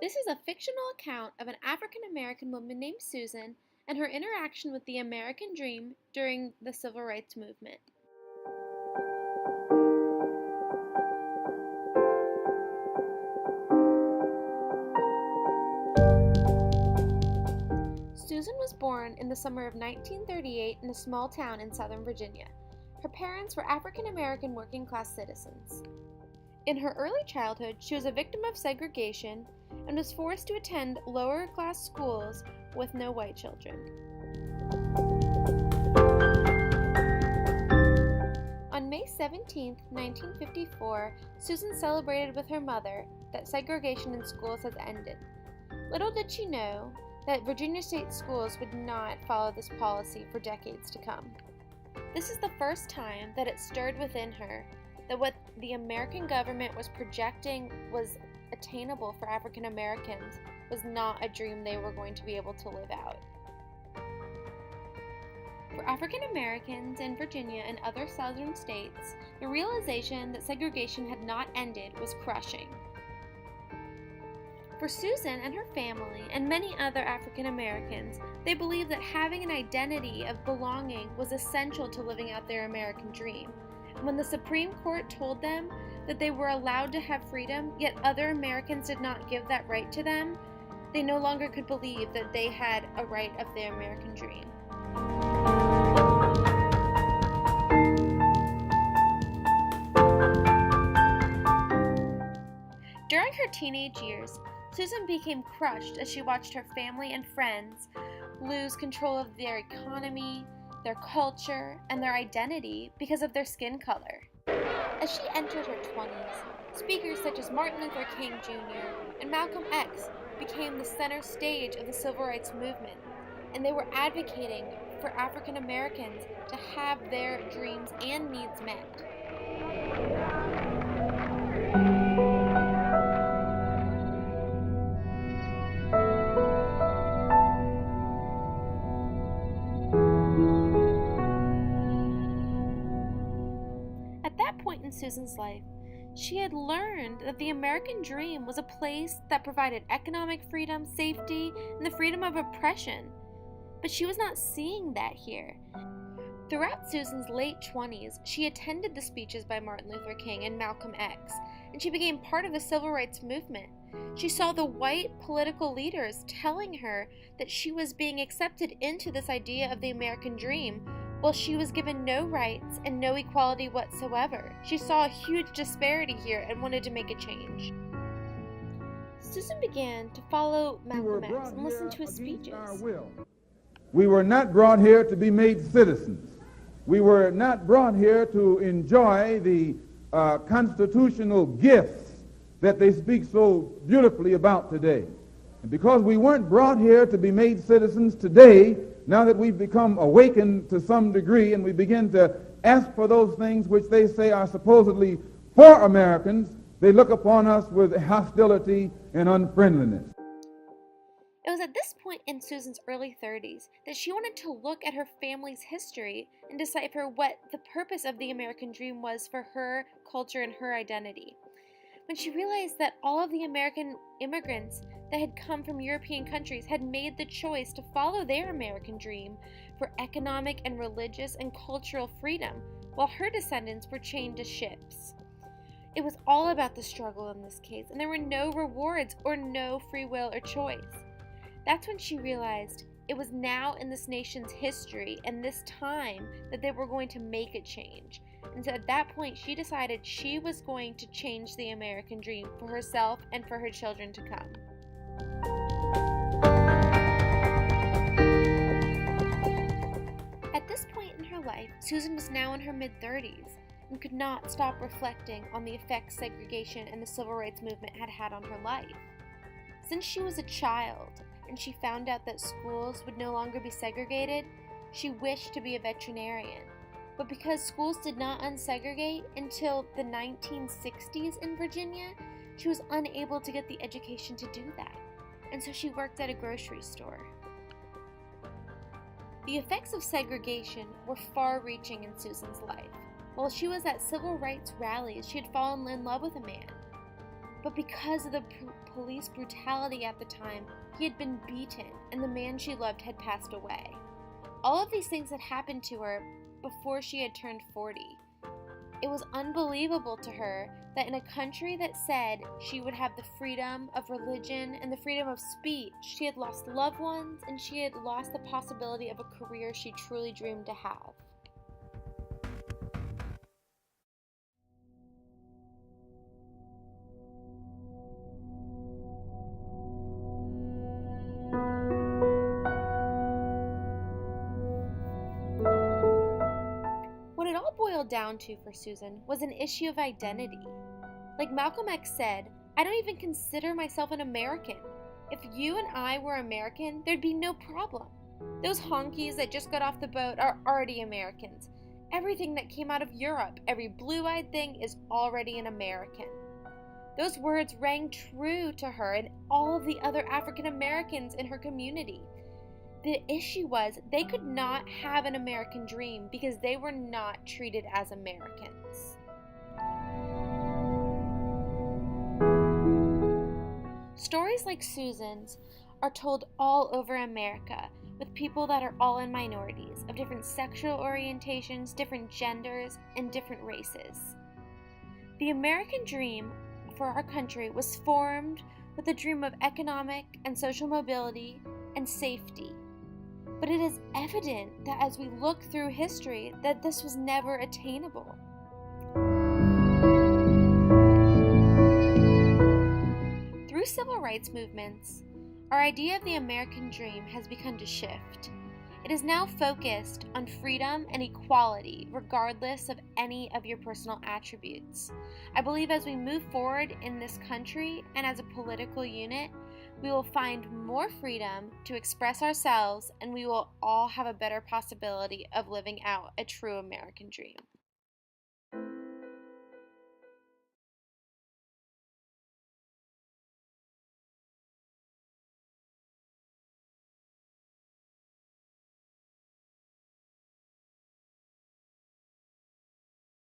This is a fictional account of an African American woman named Susan and her interaction with the American dream during the Civil Rights Movement. Susan was born in the summer of 1938 in a small town in Southern Virginia. Her parents were African American working class citizens. In her early childhood, she was a victim of segregation and was forced to attend lower class schools with no white children. On May 17, 1954, Susan celebrated with her mother that segregation in schools has ended. Little did she know that Virginia State schools would not follow this policy for decades to come. This is the first time that it stirred within her that what the American government was projecting was attainable for African Americans was not a dream they were going to be able to live out. For African Americans in Virginia and other southern states, the realization that segregation had not ended was crushing. For Susan and her family, and many other African Americans, they believed that having an identity of belonging was essential to living out their American dream. And when the Supreme Court told them that they were allowed to have freedom, yet other Americans did not give that right to them, they no longer could believe that they had a right of their American dream. During her teenage years, Susan became crushed as she watched her family and friends lose control of their economy, their culture, and their identity because of their skin color. As she entered her 20s, speakers such as Martin Luther King Jr. and Malcolm X became the center stage of the Civil Rights Movement, and they were advocating for African Americans to have their dreams and needs met. At that point in Susan's life, she had learned that the American dream was a place that provided economic freedom, safety, and the freedom of oppression. But she was not seeing that here. Throughout Susan's late 20s, she attended the speeches by Martin Luther King and Malcolm X, and she became part of the Civil Rights Movement. She saw the white political leaders telling her that she was being accepted into this idea of the American dream, while she was given no rights and no equality whatsoever. She saw a huge disparity here and wanted to make a change. Susan began to follow Malcolm X and listen to his speeches. We were not brought here to be made citizens. We were not brought here to enjoy the constitutional gifts that they speak so beautifully about today. And because we weren't brought here to be made citizens today, now that we've become awakened to some degree and we begin to ask for those things which they say are supposedly for Americans, they look upon us with hostility and unfriendliness. It was at this point in Susan's early 30s that she wanted to look at her family's history and decipher what the purpose of the American dream was for her culture and her identity. When she realized that all of the American immigrants that had come from European countries had made the choice to follow their American dream for economic and religious and cultural freedom, while her descendants were chained to ships. It was all about the struggle in this case, and there were no rewards or no free will or choice. That's when she realized it was now in this nation's history and this time that they were going to make a change. And so at that point, she decided she was going to change the American dream for herself and for her children to come. At this point in her life, Susan was now in her mid-30s and could not stop reflecting on the effects segregation and the Civil Rights Movement had had on her life. Since she was a child and she found out that schools would no longer be segregated, she wished to be a veterinarian. But because schools did not unsegregate until the 1960s in Virginia, she was unable to get the education to do that. And so she worked at a grocery store. The effects of segregation were far-reaching in Susan's life. While she was at civil rights rallies, she had fallen in love with a man. But because of the police brutality at the time, he had been beaten and the man she loved had passed away. All of these things had happened to her before she had turned 40. It was unbelievable to her that in a country that said she would have the freedom of religion and the freedom of speech, she had lost loved ones and she had lost the possibility of a career she truly dreamed to have. What it all boiled down to for Susan was an issue of identity. Like Malcolm X said, I don't even consider myself an American. If you and I were American, there'd be no problem. Those honkies that just got off the boat are already Americans. Everything that came out of Europe, every blue-eyed thing is already an American. Those words rang true to her and all of the other African Americans in her community. The issue was they could not have an American dream because they were not treated as Americans. Stories like Susan's are told all over America with people that are all in minorities, of different sexual orientations, different genders, and different races. The American dream for our country was formed with a dream of economic and social mobility and safety. But it is evident that as we look through history that this was never attainable. Through civil rights movements, our idea of the American dream has begun to shift. It is now focused on freedom and equality, regardless of any of your personal attributes. I believe as we move forward in this country and as a political unit, we will find more freedom to express ourselves, and we will all have a better possibility of living out a true American dream.